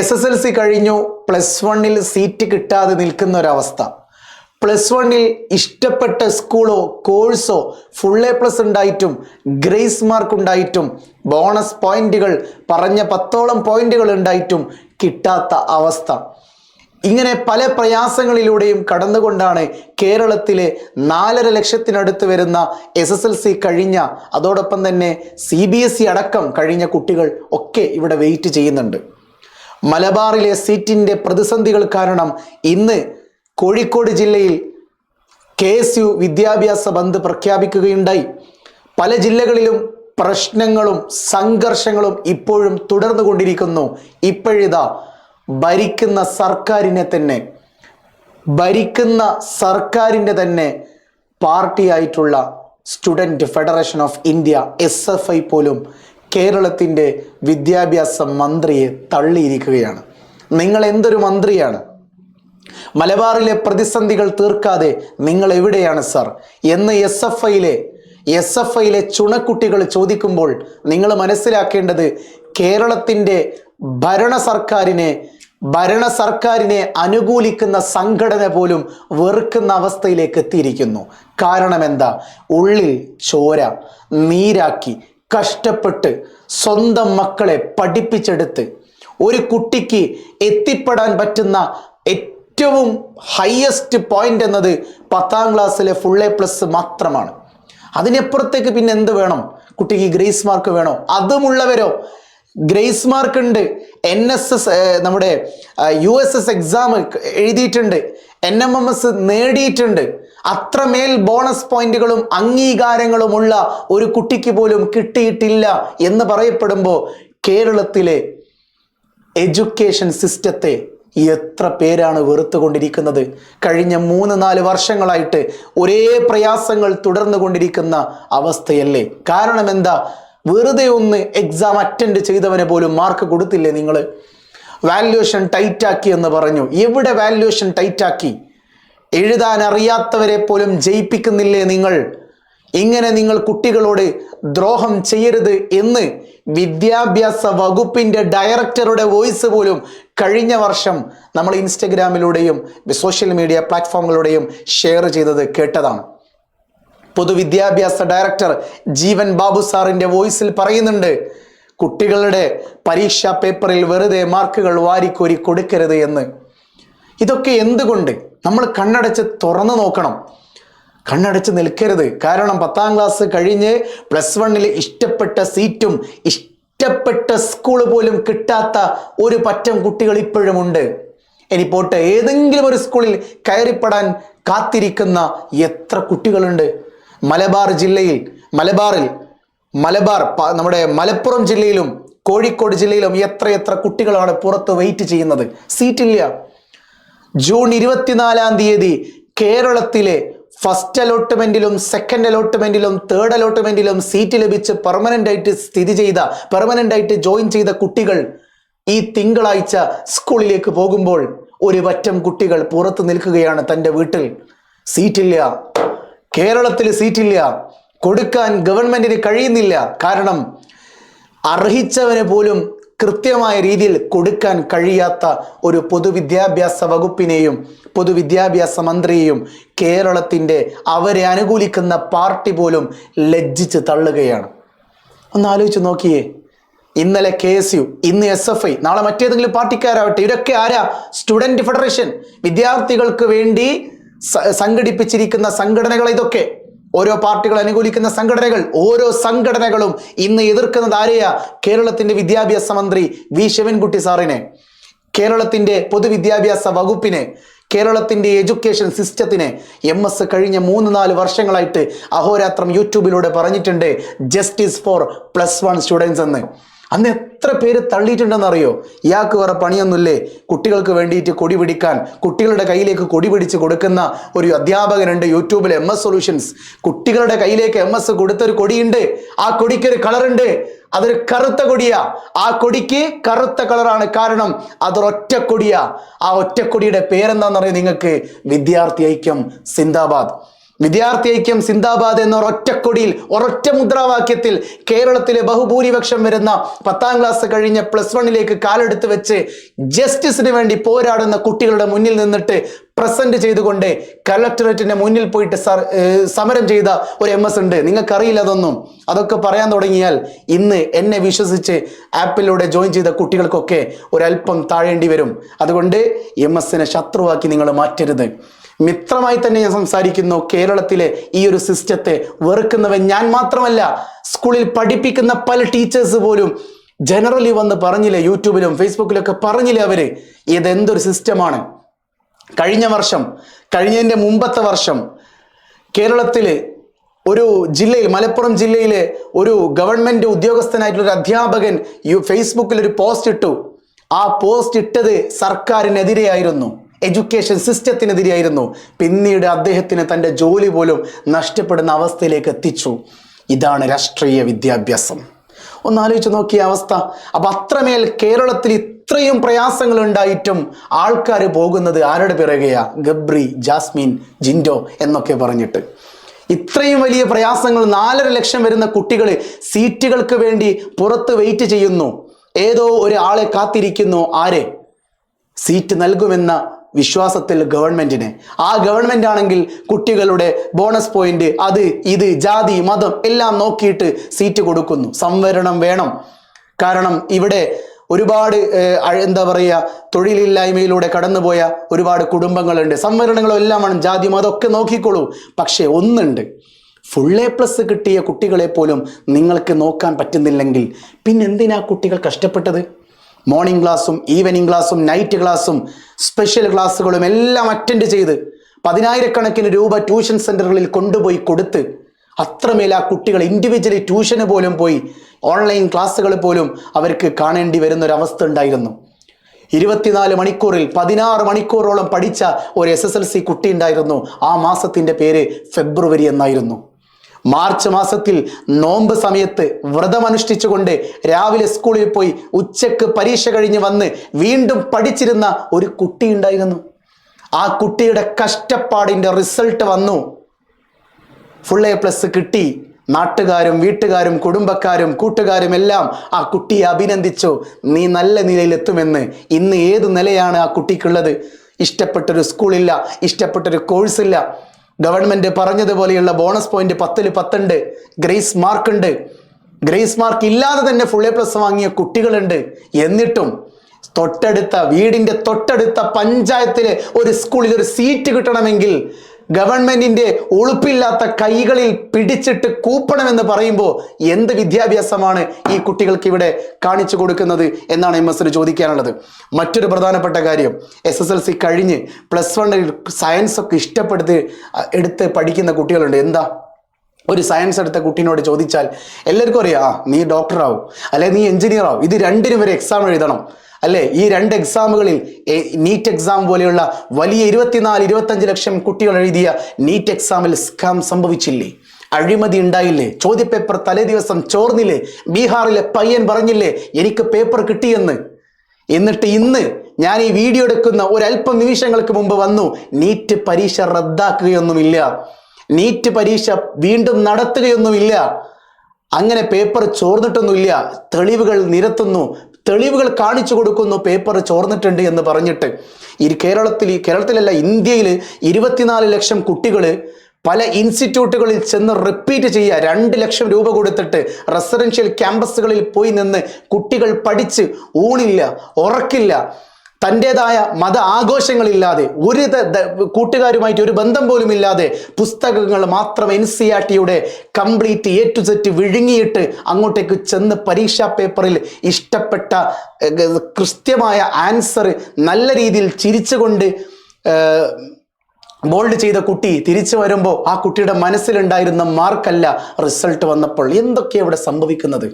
SSLC കഴിഞ്ഞു, +1 seat കിട്ടാതെ നിൽക്കുന്ന ഒരവസ്ഥ. +1 ഇഷ്ടപ്പെട്ട സ്കൂളോ കോഴ്സോ ഫുൾ A+ ഉണ്ടായിട്ടും ഗ്രേസ് മാർക്ക് ഉണ്ടായിട്ടും ബോണസ് പോയിന്റുകൾ പറഞ്ഞ 10ഓളം പോയിന്റുകൾ ഉണ്ടായിട്ടും കിട്ടാത്ത അവസ്ഥ. ഇങ്ങനെ പല പ്രയാസങ്ങളിലൂടെയും കടന്നുകൊണ്ടാണ് കേരളത്തിലെ 4.5 ലക്ഷത്തിനടുത്ത് വരുന്ന SSLC കഴിഞ്ഞ, അതോടൊപ്പം തന്നെ CBSE അടക്കം കഴിഞ്ഞ കുട്ടികൾ ഒക്കെ ഇവിടെ വെയിറ്റ് ചെയ്യുന്നുണ്ട്. മലബാറിലെ സീറ്റിൻ്റെ പ്രതിസന്ധികൾ കാരണം ഇന്ന് കോഴിക്കോട് ജില്ലയിൽ KSU വിദ്യാഭ്യാസ ബന്ദ് പ്രഖ്യാപിക്കുകയുണ്ടായി. പല ജില്ലകളിലും പ്രശ്നങ്ങളും സംഘർഷങ്ങളും ഇപ്പോഴും തുടർന്നു കൊണ്ടിരിക്കുന്നു. ഇപ്പോഴിതാ ഭരിക്കുന്ന സർക്കാരിൻ്റെ തന്നെ പാർട്ടിയായിട്ടുള്ള student federation of India SFI പോലും കേരളത്തിൻ്റെ വിദ്യാഭ്യാസ മന്ത്രിയെ തള്ളിയിരിക്കുകയാണ്. നിങ്ങൾ എന്തൊരു മന്ത്രിയാണ്? മലബാറിലെ പ്രതിസന്ധികൾ തീർക്കാതെ നിങ്ങൾ എവിടെയാണ് സർ എന്ന് SFIയിലെ ചുണക്കുട്ടികൾ ചോദിക്കുമ്പോൾ നിങ്ങൾ മനസ്സിലാക്കേണ്ടത് കേരളത്തിൻ്റെ ഭരണ സർക്കാരിനെ അനുകൂലിക്കുന്ന സംഘടന പോലും വെറുക്കുന്ന അവസ്ഥയിലേക്ക് എത്തിയിരിക്കുന്നു. കാരണം എന്താ? ഉള്ളിൽ ചോര നീരാക്കി കഷ്ടപ്പെട്ട് സ്വന്തം മക്കളെ പഠിപ്പിച്ചെടുത്ത് ഒരു കുട്ടിക്ക് എത്തിപ്പെടാൻ പറ്റുന്ന ഏറ്റവും ഹയസ്റ്റ് പോയിന്റ് എന്നത് 10ാം ക്ലാസ്സിലെ ഫുൾ A+ മാത്രമാണ്. അതിനപ്പുറത്തേക്ക് പിന്നെ എന്ത് വേണം? കുട്ടിക്ക് ഗ്രേസ് മാർക്ക് വേണോ? അതുമുള്ളവരോ ഗ്രേസ് മാർക്ക് ഉണ്ട്, NSS നമ്മുടെ USS എക്സാം എഴുതിയിട്ടുണ്ട്, NMMS നേടിയിട്ടുണ്ട്. അത്രമേൽ ബോണസ് പോയിന്റുകളും അംഗീകാരങ്ങളുമുള്ള ഒരു കുട്ടിക്ക് പോലും കിട്ടിയിട്ടില്ല എന്ന് പറയപ്പെടുമ്പോൾ കേരളത്തിലെ എഡ്യൂക്കേഷൻ സിസ്റ്റത്തെ എത്ര പേരാണ് വെറുത്തുകൊണ്ടിരിക്കുന്നത്? കഴിഞ്ഞ 3-4 വർഷങ്ങളായിട്ട് ഒരേ പ്രയാസങ്ങൾ തുടർന്നു കൊണ്ടിരിക്കുന്ന അവസ്ഥയല്ലേ? കാരണം എന്താ? വെറുതെ ഒന്ന് എക്സാം അറ്റൻഡ് ചെയ്തവനെ പോലും മാർക്ക് കൊടുത്തില്ലേ നിങ്ങൾ? വാല്യുവേഷൻ ടൈറ്റാക്കി എന്ന് പറഞ്ഞു. എവിടെ വാല്യുവേഷൻ ടൈറ്റാക്കി? എഴുതാൻ അറിയാത്തവരെ പോലും ജയിപ്പിക്കുന്നില്ലേ നിങ്ങൾ? ഇങ്ങനെ നിങ്ങൾ കുട്ടികളോട് ദ്രോഹം ചെയ്യരുത് എന്ന് വിദ്യാഭ്യാസ വകുപ്പിൻ്റെ ഡയറക്ടറുടെ വോയിസ് പോലും കഴിഞ്ഞ വർഷം നമ്മൾ ഇൻസ്റ്റഗ്രാമിലൂടെയും സോഷ്യൽ മീഡിയ പ്ലാറ്റ്ഫോമുകളുടെയും ഷെയർ ചെയ്തത് കേട്ടതാണ്. പൊതുവിദ്യാഭ്യാസ ഡയറക്ടർ ജീവൻ ബാബു സാറിൻ്റെ വോയിസിൽ പറയുന്നുണ്ട്, കുട്ടികളുടെ പരീക്ഷാ പേപ്പറിൽ വെറുതെ മാർക്കുകൾ വാരിക്കോരി കൊടുക്കരുത് എന്ന്. ഇതൊക്കെ എന്തുകൊണ്ട്? നമ്മൾ കണ്ണടച്ച് തുറന്നു നോക്കണം, കണ്ണടച്ച് നിൽക്കരുത്. കാരണം 10ാം ക്ലാസ് കഴിഞ്ഞ് +1 ഇഷ്ടപ്പെട്ട സീറ്റും ഇഷ്ടപ്പെട്ട സ്കൂൾ പോലും കിട്ടാത്ത ഒരു പറ്റം കുട്ടികൾ ഇപ്പോഴും ഉണ്ട്. ഇനി പോട്ടെ, ഏതെങ്കിലും ഒരു സ്കൂളിൽ കയറിപ്പെടാൻ കാത്തിരിക്കുന്ന എത്ര കുട്ടികളുണ്ട്? നമ്മുടെ മലപ്പുറം ജില്ലയിലും കോഴിക്കോട് ജില്ലയിലും എത്ര കുട്ടികളാണ് പുറത്ത് വെയിറ്റ് ചെയ്യുന്നത്? സീറ്റില്ല. ജൂൺ 24-ാം തീയതി കേരളത്തിലെ ഫസ്റ്റ് അലോട്ട്മെന്റിലും സെക്കൻഡ് അലോട്ട്മെന്റിലും തേർഡ് അലോട്ട്മെന്റിലും സീറ്റ് ലഭിച്ച് പെർമനന്റ് ആയിട്ട് ജോയിൻ ചെയ്ത കുട്ടികൾ ഈ തിങ്കളാഴ്ച സ്കൂളിലേക്ക് പോകുമ്പോൾ ഒരു പറ്റം കുട്ടികൾ പുറത്ത് നിൽക്കുകയാണ്. തൻ്റെ വീട്ടിൽ സീറ്റില്ല, കേരളത്തിൽ സീറ്റില്ല, കൊടുക്കാൻ ഗവൺമെന്റിന് കഴിയുന്നില്ല. കാരണം അർഹിച്ചവന് പോലും കൃത്യമായ രീതിയിൽ കൊടുക്കാൻ കഴിയാത്ത ഒരു പൊതുവിദ്യാഭ്യാസ വകുപ്പിനെയും പൊതുവിദ്യാഭ്യാസ മന്ത്രിയെയും കേരളത്തിൻ്റെ അവരെ അനുകൂലിക്കുന്ന പാർട്ടി പോലും ലജ്ജിച്ച് തള്ളുകയാണ്. ഒന്ന് ആലോചിച്ച് നോക്കിയേ. ഇന്നലെ KSU, ഇന്ന് SFI, നാളെ മറ്റേതെങ്കിലും പാർട്ടിക്കാരാവട്ടെ, ഇവരൊക്കെ ആരാ? സ്റ്റുഡൻറ് ഫെഡറേഷൻ, വിദ്യാർത്ഥികൾക്ക് വേണ്ടി സംഘടിപ്പിച്ചിരിക്കുന്ന സംഘടനകൾ. ഇതൊക്കെ ഓരോ പാർട്ടികൾ അനുകൂലിക്കുന്ന സംഘടനകൾ. ഓരോ സംഘടനകളും ഇന്ന് എതിർക്കുന്നത് ആരെയാ? കേരളത്തിൻ്റെ വിദ്യാഭ്യാസ മന്ത്രി V ശിവൻകുട്ടി സാറിനെ, കേരളത്തിൻ്റെ പൊതുവിദ്യാഭ്യാസ വകുപ്പിനെ, കേരളത്തിൻ്റെ എഡ്യൂക്കേഷൻ സിസ്റ്റത്തിനെ. MS കഴിഞ്ഞ 3-4 വർഷങ്ങളായിട്ട് അഹോരാത്രം യൂട്യൂബിലൂടെ പറഞ്ഞിട്ടുണ്ട് ജസ്റ്റിസ് ഫോർ +1 സ്റ്റുഡൻസ് എന്ന്. അന്ന് എത്ര പേര് തള്ളിയിട്ടുണ്ടെന്നറിയോ? ഇയാൾക്ക് വേറെ പണിയൊന്നുമില്ലേ? കുട്ടികൾക്ക് വേണ്ടിയിട്ട് കൊടി പിടിക്കാൻ, കുട്ടികളുടെ കയ്യിലേക്ക് കൊടി പിടിച്ച് കൊടുക്കുന്ന ഒരു അധ്യാപകനുണ്ട് യൂട്യൂബിൽ, MS സൊല്യൂഷൻസ്. കുട്ടികളുടെ കയ്യിലേക്ക് MS കൊടുത്തൊരു കൊടിയുണ്ട്. ആ കൊടിക്കൊരു കളറുണ്ട്, അതൊരു കറുത്ത കൊടിയാ. ആ കൊടിക്ക് കറുത്ത കളറാണ്, കാരണം അതൊരൊറ്റ കൊടിയാ. ആ ഒറ്റക്കൊടിയുടെ പേരെന്താണെന്നറിയാം നിങ്ങൾക്ക്? വിദ്യാർത്ഥി ഐക്യം സിന്ദാബാദ്. വിദ്യാർത്ഥി ഐക്യം സിന്ദാബാദ് എന്ന ഒരൊറ്റക്കൊടിയിൽ ഒരൊറ്റ മുദ്രാവാക്യത്തിൽ കേരളത്തിലെ ബഹുഭൂരിപക്ഷം വരുന്ന 10ാം ക്ലാസ് കഴിഞ്ഞ +1 കാലെടുത്ത് വെച്ച് ജസ്റ്റിസിന് വേണ്ടി പോരാടുന്ന കുട്ടികളുടെ മുന്നിൽ നിന്നിട്ട് പ്രസന്റ് ചെയ്തുകൊണ്ട് കളക്ടറേറ്റിന്റെ മുന്നിൽ പോയിട്ട് സമരം ചെയ്ത ഒരു MS ഉണ്ട്. നിങ്ങൾക്കറിയില്ല അതൊന്നും. അതൊക്കെ പറയാൻ തുടങ്ങിയാൽ ഇന്ന് എന്നെ വിശ്വസിച്ച് ആപ്പിലൂടെ ജോയിൻ ചെയ്ത കുട്ടികൾക്കൊക്കെ ഒരല്പം താഴേണ്ടി വരും. അതുകൊണ്ട് MS ശത്രുവാക്കി നിങ്ങൾ മാറ്റരുത്. മിത്രമായി തന്നെ ഞാൻ സംസാരിക്കുന്നു. കേരളത്തിലെ ഈ ഒരു സിസ്റ്റത്തെ വെറുക്കുന്നവൻ ഞാൻ മാത്രമല്ല, സ്കൂളിൽ പഠിപ്പിക്കുന്ന പല ടീച്ചേഴ്സ് പോലും ജനറലി വന്ന് പറഞ്ഞില്ലേ, യൂട്യൂബിലും ഫേസ്ബുക്കിലൊക്കെ പറഞ്ഞില്ലേ അവര്, ഇതെന്തൊരു സിസ്റ്റമാണ്. കഴിഞ്ഞതിൻ്റെ മുമ്പത്തെ വർഷം കേരളത്തില് ഒരു ജില്ലയിൽ, മലപ്പുറം ജില്ലയിലെ ഒരു ഗവൺമെന്റ് ഉദ്യോഗസ്ഥനായിട്ടുള്ള ഒരു അധ്യാപകൻ ഫേസ്ബുക്കിൽ ഒരു പോസ്റ്റ് ഇട്ടു. ആ പോസ്റ്റ് ഇട്ടത് സർക്കാരിനെതിരെയായിരുന്നു, എഡ്യൂക്കേഷൻ സിസ്റ്റത്തിനെതിരെയായിരുന്നു. പിന്നീട് അദ്ദേഹത്തിന് തൻ്റെ ജോലി പോലും നഷ്ടപ്പെടുന്ന അവസ്ഥയിലേക്ക് എത്തിച്ചു. ഇതാണ് രാഷ്ട്രീയ വിദ്യാഭ്യാസം. ഒന്ന് ആലോചിച്ച് നോക്കിയ അവസ്ഥ. അപ്പൊ അത്രമേൽ കേരളത്തിൽ ഇത്രയും പ്രയാസങ്ങൾ ഉണ്ടായിട്ടും ആൾക്കാർ പോകുന്നത് ആരുടെ പിറകെയാ? ഗബ്രി, ജാസ്മിൻ, ജിൻഡോ എന്നൊക്കെ പറഞ്ഞിട്ട്. ഇത്രയും വലിയ പ്രയാസങ്ങൾ, 4.5 ലക്ഷം വരുന്ന കുട്ടികൾ സീറ്റുകൾക്ക് വേണ്ടി പുറത്ത് വെയിറ്റ് ചെയ്യുന്നു. ഏതോ ഒരാളെ കാത്തിരിക്കുന്നു. ആരെ? സീറ്റ് നൽകുമെന്ന വിശ്വാസത്തിൽ ഗവൺമെന്റിനെ. ആ ഗവൺമെന്റ് ആണെങ്കിൽ കുട്ടികളുടെ ബോണസ് പോയിന്റ്, അത് ഇത് ജാതി മതം എല്ലാം നോക്കിയിട്ട് സീറ്റ് കൊടുക്കുന്നു. സംവരണം വേണം. കാരണം ഇവിടെ ഒരുപാട് എന്താ പറയുക, തൊഴിലില്ലായ്മയിലൂടെ കടന്നുപോയ ഒരുപാട് കുടുംബങ്ങളുണ്ട്. സംവരണങ്ങളും എല്ലാം വേണം, ജാതി മതം ഒക്കെ നോക്കിക്കോളൂ. പക്ഷെ ഒന്നുണ്ട്, ഫുൾ A+ കിട്ടിയ കുട്ടികളെ പോലും നിങ്ങൾക്ക് നോക്കാൻ പറ്റുന്നില്ലെങ്കിൽ പിന്നെന്തിനാ കുട്ടികൾ കഷ്ടപ്പെട്ടത്? മോർണിംഗ് ക്ലാസ്സും ഈവനിങ് ക്ലാസ്സും നൈറ്റ് ക്ലാസ്സും സ്പെഷ്യൽ ക്ലാസ്സുകളും എല്ലാം അറ്റൻഡ് ചെയ്ത് 10,000-കണക്കിന് രൂപ ട്യൂഷൻ സെന്ററുകളിൽ കൊണ്ടുപോയി കൊടുത്ത് അത്രമേൽ ആ കുട്ടികൾ ഇൻഡിവിജ്വലി ട്യൂഷന് പോലും പോയി, ഓൺലൈൻ ക്ലാസ്സുകൾ പോലും അവർക്ക് കാണേണ്ടി വരുന്ന ഒരു അവസ്ഥ ഉണ്ടായിരുന്നു. 24 മണിക്കൂറിൽ 16 മണിക്കൂറോളം പഠിച്ച ഒരു SSLC കുട്ടി ഉണ്ടായിരുന്നു. ആ മാസത്തിന്റെ പേര് ഫെബ്രുവരി എന്നായിരുന്നു. മാർച്ച് മാസത്തിൽ നോമ്പ് സമയത്ത് വ്രതമനുഷ്ഠിച്ചുകൊണ്ട് രാവിലെ സ്കൂളിൽ പോയി ഉച്ചക്ക് പരീക്ഷ കഴിഞ്ഞ് വന്ന് വീണ്ടും പഠിച്ചിരുന്ന ഒരു കുട്ടി ഉണ്ടായിരുന്നു. ആ കുട്ടിയുടെ കഷ്ടപ്പാടിന്റെ റിസൾട്ട് വന്നു. ഫുൾ A+ കിട്ടി. നാട്ടുകാരും വീട്ടുകാരും കുടുംബക്കാരും കൂട്ടുകാരും എല്ലാം ആ കുട്ടിയെ അഭിനന്ദിച്ചു. നീ നല്ല നിലയിലെത്തുമെന്ന്. ഇന്ന് ഏത് നിലയാണ് ആ കുട്ടിക്കുള്ളത്? ഇഷ്ടപ്പെട്ടൊരു സ്കൂളില്ല, ഇഷ്ടപ്പെട്ടൊരു കോഴ്സില്ല. ഗവൺമെന്റ് പറഞ്ഞതുപോലെയുള്ള ബോണസ് പോയിന്റ് 10ൽ 10 ഉണ്ട്, ഗ്രേസ് മാർക്ക് ഉണ്ട്. ഗ്രേസ് മാർക്ക് ഇല്ലാതെ തന്നെ ഫുൾ A+ വാങ്ങിയ കുട്ടികളുണ്ട്. എന്നിട്ടും വീടിന്റെ തൊട്ടടുത്ത പഞ്ചായത്തിലെ ഒരു സ്കൂളിൽ ഒരു സീറ്റ് കിട്ടണമെങ്കിൽ ഗവൺമെന്റിന്റെ ഉളുപ്പില്ലാത്ത കൈകളിൽ പിടിച്ചിട്ട് കൂപ്പണമെന്ന് പറയുമ്പോൾ എന്ത് വിദ്യാഭ്യാസമാണ് ഈ കുട്ടികൾക്ക് ഇവിടെ കാണിച്ചു കൊടുക്കുന്നത് എന്നാണ് MS ചോദിക്കാനുള്ളത്. മറ്റൊരു പ്രധാനപ്പെട്ട കാര്യം, SSLC കഴിഞ്ഞ് +1 സയൻസ് ഒക്കെ എടുത്ത് പഠിക്കുന്ന കുട്ടികളുണ്ട്. എന്താ? ഒരു സയൻസ് എടുത്ത കുട്ടീനോട് ചോദിച്ചാൽ എല്ലാവർക്കും അറിയാം, നീ ഡോക്ടറാവും, അല്ലെ നീ എഞ്ചിനീയർ ആവും. ഇത് രണ്ടിനും ഒരു എക്സാം എഴുതണം, അല്ലേ? ഈ 2 എക്സാമുകളിൽ നീറ്റ് എക്സാം പോലെയുള്ള വലിയ 24-25 ലക്ഷം കുട്ടികൾ എഴുതിയ നീറ്റ് എക്സാമിൽ സ്കാം സംഭവിച്ചില്ലേ? അഴിമതി ഉണ്ടായില്ലേ? ചോദ്യപേപ്പർ തലേ ദിവസം ചോർന്നില്ലേ? ബീഹാറിലെ പയ്യൻ പറഞ്ഞില്ലേ എനിക്ക് പേപ്പർ കിട്ടിയെന്ന്? എന്നിട്ട് ഇന്ന് ഞാൻ ഈ വീഡിയോ എടുക്കുന്ന ഒരല്പം നിമിഷങ്ങൾക്ക് മുമ്പ് വന്നു, നീറ്റ് പരീക്ഷ റദ്ദാക്കുകയൊന്നുമില്ല, നീറ്റ് പരീക്ഷ വീണ്ടും നടത്തുകയൊന്നുമില്ല, അങ്ങനെ പേപ്പർ ചോർന്നിട്ടൊന്നുമില്ല, തെളിവുകൾ നിരത്തുന്നു, തെളിവുകൾ കാണിച്ചു കൊടുക്കുന്നു പേപ്പർ ചോർന്നിട്ടുണ്ട് എന്ന് പറഞ്ഞിട്ട്. കേരളത്തിലല്ല, ഇന്ത്യയിൽ 24 ലക്ഷം കുട്ടികൾ പല ഇൻസ്റ്റിറ്റ്യൂട്ടുകളിൽ ചെന്ന് റിപ്പീറ്റ് ചെയ്യുക. 2 ലക്ഷം രൂപ കൊടുത്തിട്ട് റെസിഡൻഷ്യൽ ക്യാമ്പസുകളിൽ പോയി നിന്ന് കുട്ടികൾ പഠിച്ച് ഊണില്ല, ഉറക്കില്ല, തൻ്റെതായ മത ആഘോഷങ്ങളില്ലാതെ, ഒരു കൂട്ടുകാരുമായിട്ട് ഒരു ബന്ധം പോലും ഇല്ലാതെ പുസ്തകങ്ങൾ മാത്രം NCERT complete A to Z വിഴുങ്ങിയിട്ട് അങ്ങോട്ടേക്ക് ചെന്ന് പരീക്ഷാ പേപ്പറിൽ ഇഷ്ടപ്പെട്ട കൃത്യമായ ആൻസർ നല്ല രീതിയിൽ ചിരിച്ചുകൊണ്ട് ബോൾഡ് ചെയ്ത കുട്ടി തിരിച്ചു വരുമ്പോൾ ആ കുട്ടിയുടെ മനസ്സിലുണ്ടായിരുന്ന മാർക്കല്ല റിസൾട്ട് വന്നപ്പോൾ. എന്തൊക്കെയാണ് ഇവിടെ സംഭവിക്കുന്നത്?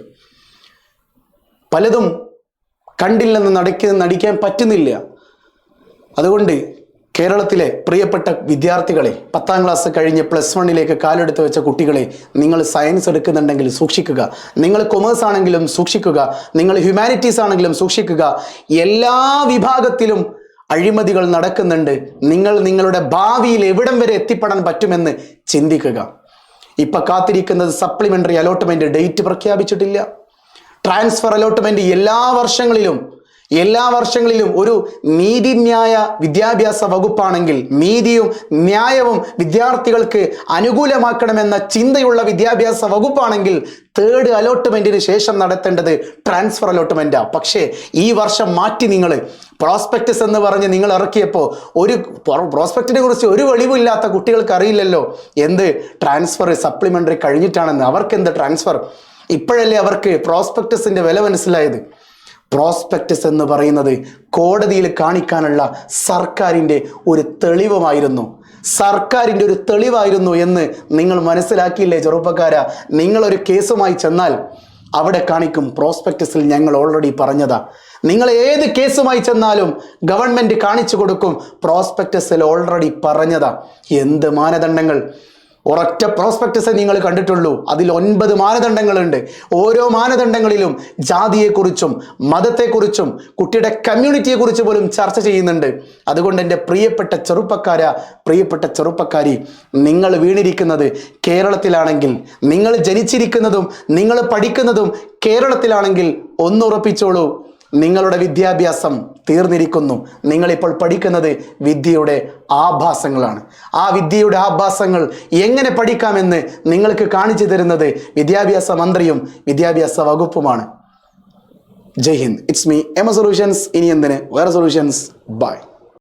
പലതും കണ്ടില്ലെന്ന് നടിക്കാൻ പറ്റുന്നില്ല. അതുകൊണ്ട് കേരളത്തിലെ പ്രിയപ്പെട്ട വിദ്യാർത്ഥികളെ, 10ാം ക്ലാസ് കഴിഞ്ഞ് +1 കാലെടുത്ത് വെച്ച കുട്ടികളെ, നിങ്ങൾ സയൻസ് എടുക്കുന്നുണ്ടെങ്കിൽ സൂക്ഷിക്കുക, നിങ്ങൾ കൊമേഴ്സ് ആണെങ്കിലും സൂക്ഷിക്കുക, നിങ്ങൾ ഹ്യൂമാനിറ്റീസ് ആണെങ്കിലും സൂക്ഷിക്കുക. എല്ലാ വിഭാഗത്തിലും അഴിമതികൾ നടക്കുന്നുണ്ട്. നിങ്ങൾ നിങ്ങളുടെ ഭാവിയിൽ എവിടം വരെ എത്തിപ്പെടാൻ പറ്റുമെന്ന് ചിന്തിക്കുക. ഇപ്പൊ കാത്തിരിക്കുന്നത് സപ്ലിമെന്ററി അലോട്ട്മെന്റ് ഡേറ്റ് പ്രഖ്യാപിച്ചിട്ടില്ല. ട്രാൻസ്ഫർ അലോട്ട്മെന്റ് എല്ലാ വർഷങ്ങളിലും ഒരു നീതിന്യായ വിദ്യാഭ്യാസ വകുപ്പാണെങ്കിൽ, നീതിയും ന്യായവും വിദ്യാർത്ഥികൾക്ക് അനുകൂലമാക്കണമെന്ന ചിന്തയുള്ള വിദ്യാഭ്യാസ വകുപ്പാണെങ്കിൽ തേർഡ് അലോട്ട്മെന്റിന് ശേഷം നടത്തേണ്ടത് ട്രാൻസ്ഫർ അലോട്ട്മെന്റാ. പക്ഷേ ഈ വർഷം മാറ്റി നിങ്ങൾ പ്രോസ്പെക്ടസ് എന്ന് പറഞ്ഞ് നിങ്ങൾ ഇറക്കിയപ്പോൾ ഒരു പ്രോസ്പെക്റ്റിനെ കുറിച്ച് ഒരു വെളിവില്ലാത്ത കുട്ടികൾക്ക് അറിയില്ലല്ലോ എന്ത് ട്രാൻസ്ഫർ സപ്ലിമെന്ററി കഴിഞ്ഞിട്ടാണെന്ന്. അവർക്ക് എന്ത് ട്രാൻസ്ഫർ? ഇപ്പോഴല്ലേ അവർക്ക് പ്രോസ്പെക്ടസിന്റെ വില മനസ്സിലായത്. പ്രോസ്പെക്ടസ് എന്ന് പറയുന്നത് കോടതിയിൽ കാണിക്കാനുള്ള സർക്കാരിൻ്റെ ഒരു തെളിവായിരുന്നു എന്ന് നിങ്ങൾ മനസ്സിലാക്കിയില്ലേ ചെറുപ്പക്കാരാ? നിങ്ങളൊരു കേസുമായി ചെന്നാൽ അവിടെ കാണിക്കും പ്രോസ്പെക്ടസിൽ ഞങ്ങൾ ഓൾറെഡി പറഞ്ഞതാ. നിങ്ങൾ ഏത് കേസുമായി ചെന്നാലും ഗവൺമെന്റ് കാണിച്ചു കൊടുക്കും പ്രോസ്പെക്ടസിൽ ഓൾറെഡി പറഞ്ഞതാ. എന്ത് മാനദണ്ഡങ്ങൾ! ഒരൊറ്റ പ്രോസ്പെക്ടസേ നിങ്ങൾ കണ്ടിട്ടുള്ളൂ, അതിൽ 9 മാനദണ്ഡങ്ങളുണ്ട്. ഓരോ മാനദണ്ഡങ്ങളിലും ജാതിയെക്കുറിച്ചും മതത്തെക്കുറിച്ചും കുട്ടിയുടെ കമ്മ്യൂണിറ്റിയെക്കുറിച്ച് പോലും ചർച്ച ചെയ്യുന്നുണ്ട്. അതുകൊണ്ട് എൻ്റെ പ്രിയപ്പെട്ട ചെറുപ്പക്കാരി, നിങ്ങൾ വീണിരിക്കുന്നത് കേരളത്തിലാണെങ്കിൽ, നിങ്ങൾ ജനിച്ചിരിക്കുന്നതും നിങ്ങൾ പഠിക്കുന്നതും കേരളത്തിലാണെങ്കിൽ ഒന്നുറപ്പിച്ചോളൂ, നിങ്ങളുടെ വിദ്യാഭ്യാസം തീർന്നിരിക്കുന്നു. നിങ്ങളിപ്പോൾ പഠിക്കുന്നത് വിദ്യയുടെ ആഭാസങ്ങളാണ്. ആ വിദ്യയുടെ ആഭാസങ്ങൾ എങ്ങനെ പഠിക്കാമെന്ന് നിങ്ങൾക്ക് കാണിച്ചു തരുന്നത് വിദ്യാഭ്യാസ മന്ത്രിയും വിദ്യാഭ്യാസ വകുപ്പുമാണ്. Jai Hind. It's me Ema solutions. ഇനി എന്തിന് വേറെ സൊല്യൂഷൻസ്. ബൈ.